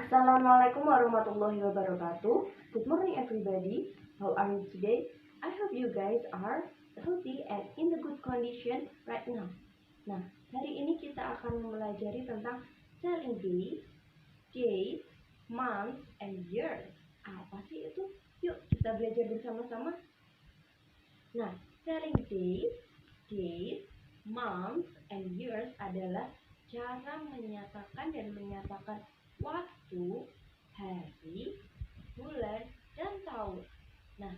Assalamualaikum warahmatullahi wabarakatuh. Good morning everybody. How are you today? I hope you guys are healthy and in the good condition right now. Nah, hari ini kita akan mempelajari tentang spelling days, days, months, and years. Apa sih itu? Yuk kita belajar bersama-sama. Nah, spelling days, months, and years adalah cara menyatakan dan menyatakan waktu, hari, bulan, dan tahun. Nah,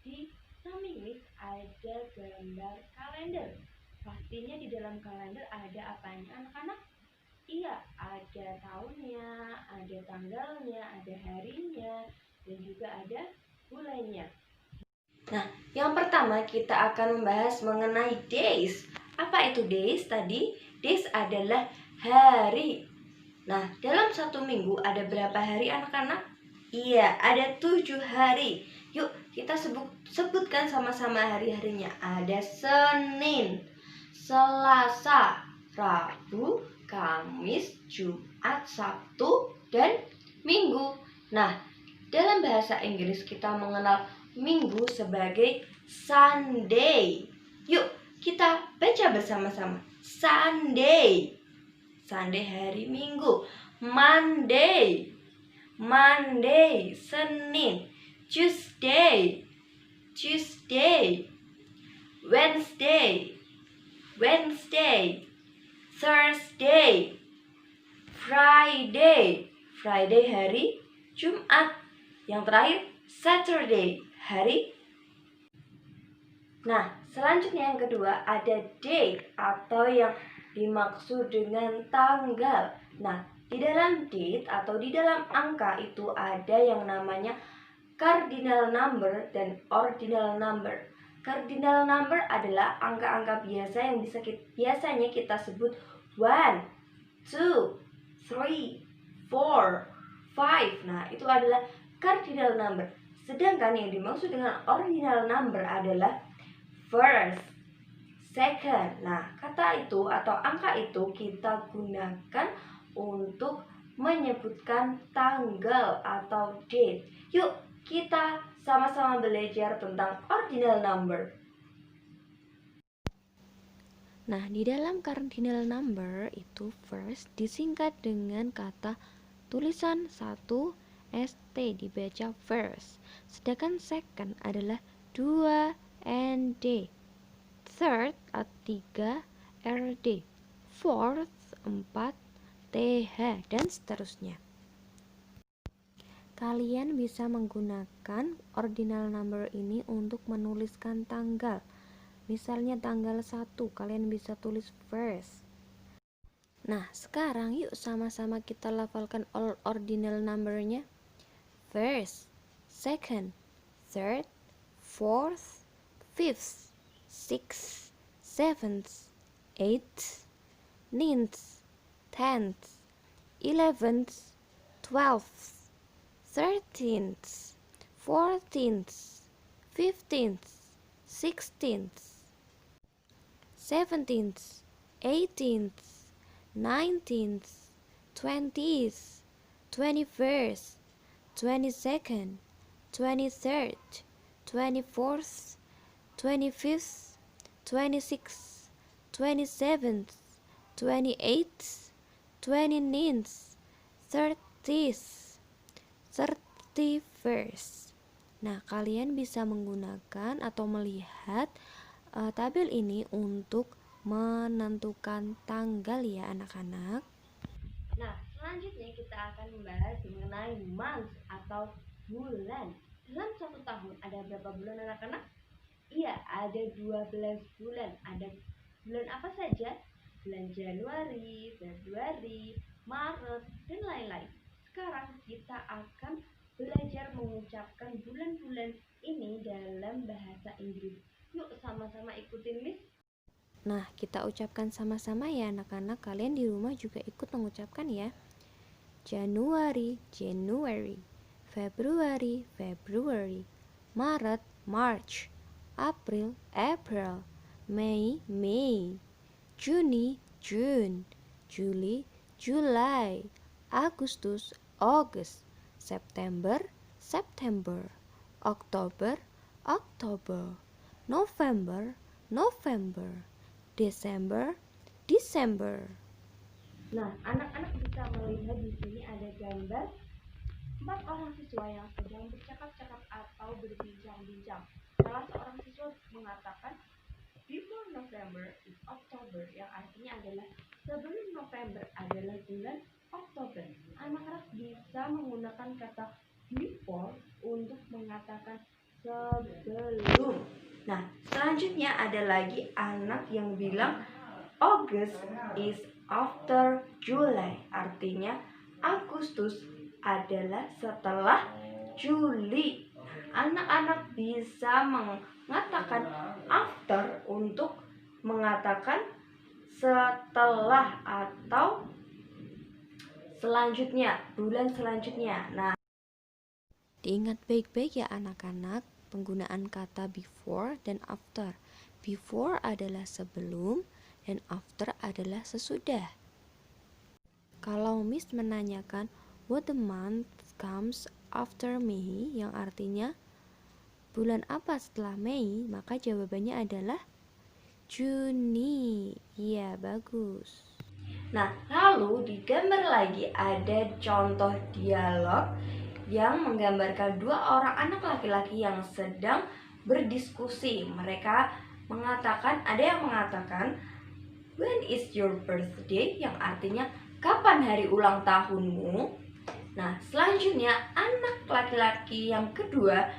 di samping ini ada gambar kalender. Pastinya di dalam kalender ada apanya anak-anak? Iya, ada tahunnya, ada tanggalnya, ada harinya, dan juga ada bulannya. Nah, yang pertama kita akan membahas mengenai days. Apa itu days tadi? Days adalah hari. Nah, dalam satu minggu ada berapa hari anak-anak? Iya, ada 7 hari. Yuk, kita sebutkan sama-sama hari-harinya. Ada Senin, Selasa, Rabu, Kamis, Jumat, Sabtu, dan Minggu. Nah, dalam bahasa Inggris kita mengenal Minggu sebagai Sunday. Yuk, kita baca bersama-sama. Sunday. Sunday hari Minggu. Monday. Monday, Senin. Tuesday. Tuesday. Wednesday. Wednesday. Thursday. Friday. Friday hari Jumat. Yang terakhir Saturday, hari. Nah, selanjutnya yang kedua ada date atau yang dimaksud dengan tanggal. Nah, di dalam date atau di dalam angka itu ada yang namanya cardinal number dan ordinal number. Cardinal number adalah angka-angka biasa yang biasanya kita sebut 1, 2, 3, 4, 5. Nah, itu adalah cardinal number. Sedangkan yang dimaksud dengan ordinal number adalah first, second. Nah, kata itu atau angka itu kita gunakan untuk menyebutkan tanggal atau date. Yuk, kita sama-sama belajar tentang ordinal number. Nah, di dalam cardinal number itu first disingkat dengan kata tulisan 1 ST dibaca first. Sedangkan second adalah 2 ND. Third 3 RD. Fourth 4 TH dan seterusnya. Kalian bisa menggunakan ordinal number ini untuk menuliskan tanggal. Misalnya tanggal 1, kalian bisa tulis first. Nah, sekarang yuk sama-sama kita lafalkan ordinal number-nya. First, second, third, fourth, fifth, sixth, seventh, eighth, ninth, tenth, 11th, 12th, 13th, 14th, 15th, 16th, 17th, 18th, 19th, 20th, 21st, 22nd, 23rd, 24th, 25th, 26th, 27th, 28th, 29th, 30th, 31st. Nah, kalian bisa menggunakan atau melihat tabel ini untuk menentukan tanggal ya anak-anak. Nah, selanjutnya kita akan membahas mengenai months atau bulan. Dalam satu tahun ada berapa bulan anak-anak? Iya, ada 12 bulan. Ada bulan apa saja? Bulan Januari, Februari, Maret, dan lain-lain. Sekarang kita akan belajar mengucapkan bulan-bulan ini dalam bahasa Inggris. Yuk sama-sama ikutin Miss. Nah, kita ucapkan sama-sama ya anak-anak. Kalian di rumah juga ikut mengucapkan ya. Januari, January. Februari, February. Maret, March. April, April. May, May. Juni, June. Juli, July. Agustus, August, September, September, October, October, November, November, December, December. Nah, anak-anak bisa melihat di sini ada gambar 4 orang siswa yang sedang bercakap-cakap atau berbincang-bincang. Salah seorang siswa mengatakan, before November is October, yang artinya adalah sebelum November adalah bulan Oktober. Anak-anak bisa menggunakan kata before untuk mengatakan sebelum. Nah, selanjutnya ada lagi anak yang bilang August is after July, artinya Agustus adalah setelah Juli. Anak-anak bisa mengatakan after untuk mengatakan setelah atau selanjutnya, bulan selanjutnya. Nah, Diingat baik-baik ya anak-anak, penggunaan kata before dan after. Before adalah sebelum dan after adalah sesudah. Kalau Miss menanyakan what the month comes after May, yang artinya bulan apa setelah Mei, maka jawabannya adalah Juni. Iya, bagus. Nah, lalu di gambar lagi ada contoh dialog yang menggambarkan 2 orang anak laki-laki yang sedang berdiskusi. Mereka mengatakan, ada yang mengatakan, when is your birthday? Yang artinya, kapan hari ulang tahunmu? Nah, selanjutnya anak laki-laki yang kedua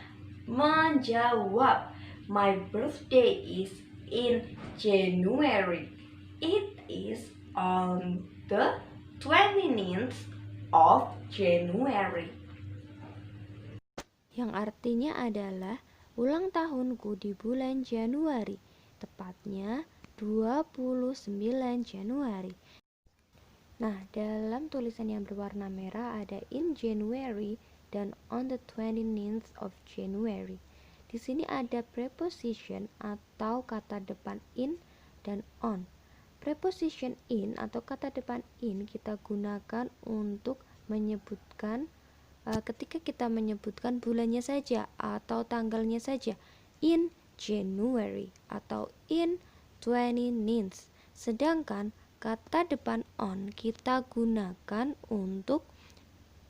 menjawab, my birthday is in January. It is on the 29th of January. Yang artinya adalah ulang tahunku di bulan Januari, tepatnya 29 Januari. Nah, dalam tulisan yang berwarna merah ada in January dan on the 29th of January. Di sini ada preposition atau kata depan in dan on. Preposition in atau kata depan in kita gunakan untuk menyebutkan ketika kita menyebutkan bulannya saja atau tanggalnya saja, in January atau in 29th. Sedangkan kata depan on kita gunakan untuk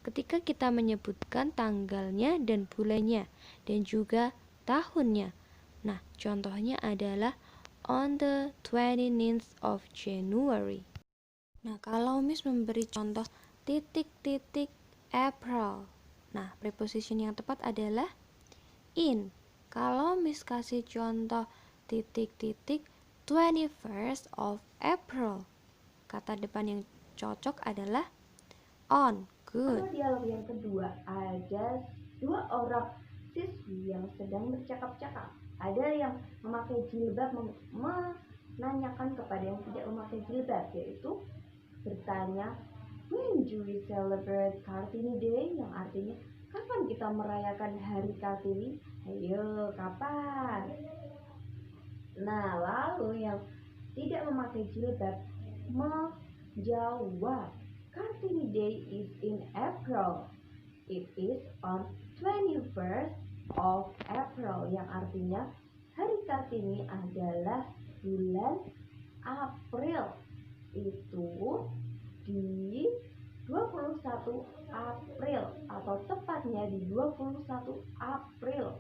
ketika kita menyebutkan tanggalnya dan bulannya dan juga tahunnya. Nah, contohnya adalah on the 29th of January. Nah, kalau Miss memberi contoh titik-titik April. Nah, preposition yang tepat adalah in. Kalau Miss kasih contoh titik-titik 21st of April, kata depan yang cocok adalah on. Good. Pada dialog yang kedua ada 2 orang siswi yang sedang bercakap-cakap. Ada yang memakai jilbab menanyakan kepada yang tidak memakai jilbab, yaitu bertanya, when do we celebrate Kartini Day? Yang artinya, kapan kita merayakan hari Kartini? Ayo, kapan? Nah, lalu yang tidak memakai jilbab menjawab, Kartini Day is in April. It is on 21st of April. Yang artinya, hari Kartini adalah bulan April. Itu di 21 April atau tepatnya di 21 April.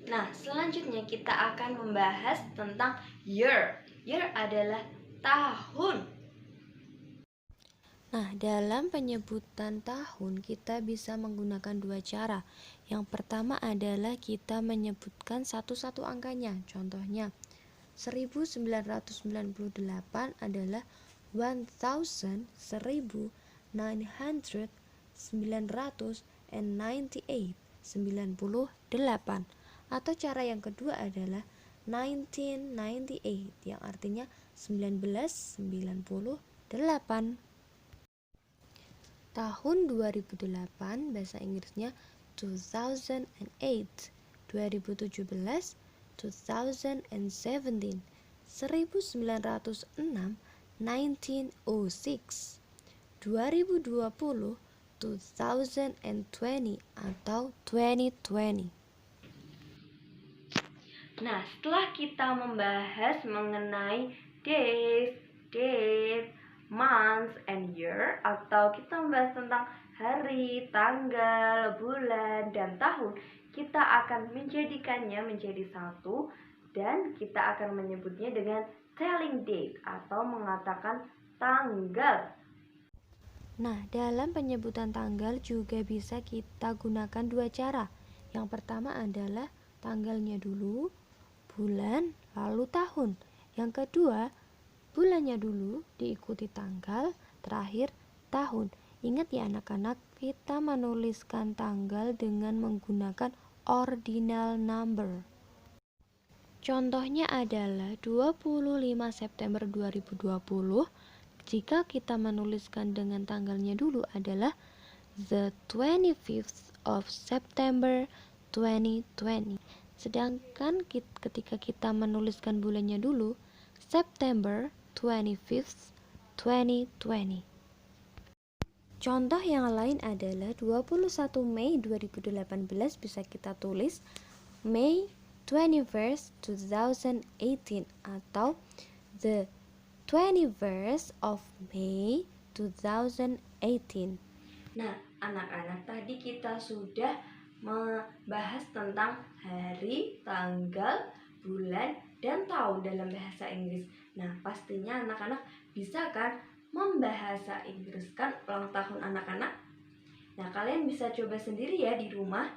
Nah, selanjutnya kita akan membahas tentang year. Year adalah tahun. Nah, dalam penyebutan tahun kita bisa menggunakan 2 cara. Yang pertama adalah kita menyebutkan satu-satu angkanya. Contohnya, 1998 adalah 98. Atau cara yang kedua adalah 1998 yang artinya 1998. Tahun 2008 bahasa Inggrisnya 2008, 2017 2017, 1906 1906, 2020 2020 atau 2020. Nah, setelah kita membahas mengenai days, date, months, and year, atau kita membahas tentang hari, tanggal, bulan, dan tahun, kita akan menjadikannya menjadi satu, dan kita akan menyebutnya dengan telling date atau mengatakan tanggal. Nah, dalam penyebutan tanggal juga bisa kita gunakan dua cara. Yang pertama adalah tanggalnya dulu, bulan, lalu tahun. Yang kedua, bulannya dulu diikuti tanggal, terakhir tahun. Ingat ya anak-anak, kita menuliskan tanggal dengan menggunakan ordinal number. Contohnya adalah 25 September 2020. Jika kita menuliskan dengan tanggalnya dulu adalah the 25th of September 2020. Sedangkan ketika kita menuliskan bulannya dulu, September 25th 2020. Contoh yang lain adalah 21 Mei 2018 bisa kita tulis May 21st 2018 atau the 21st of May 2018. Nah, anak-anak, tadi kita sudah membahas tentang hari, tanggal, bulan, dan tahun dalam bahasa Inggris. Nah, pastinya anak-anak bisa kan membahasa Inggriskan ulang tahun anak-anak? Nah, kalian bisa coba sendiri ya di rumah.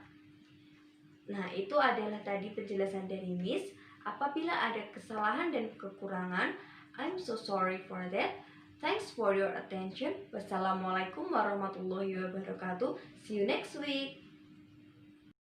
Nah, itu adalah tadi penjelasan dari Miss. Apabila ada kesalahan dan kekurangan, I'm so sorry for that. Thanks for your attention. Wassalamualaikum warahmatullahi wabarakatuh. See you next week.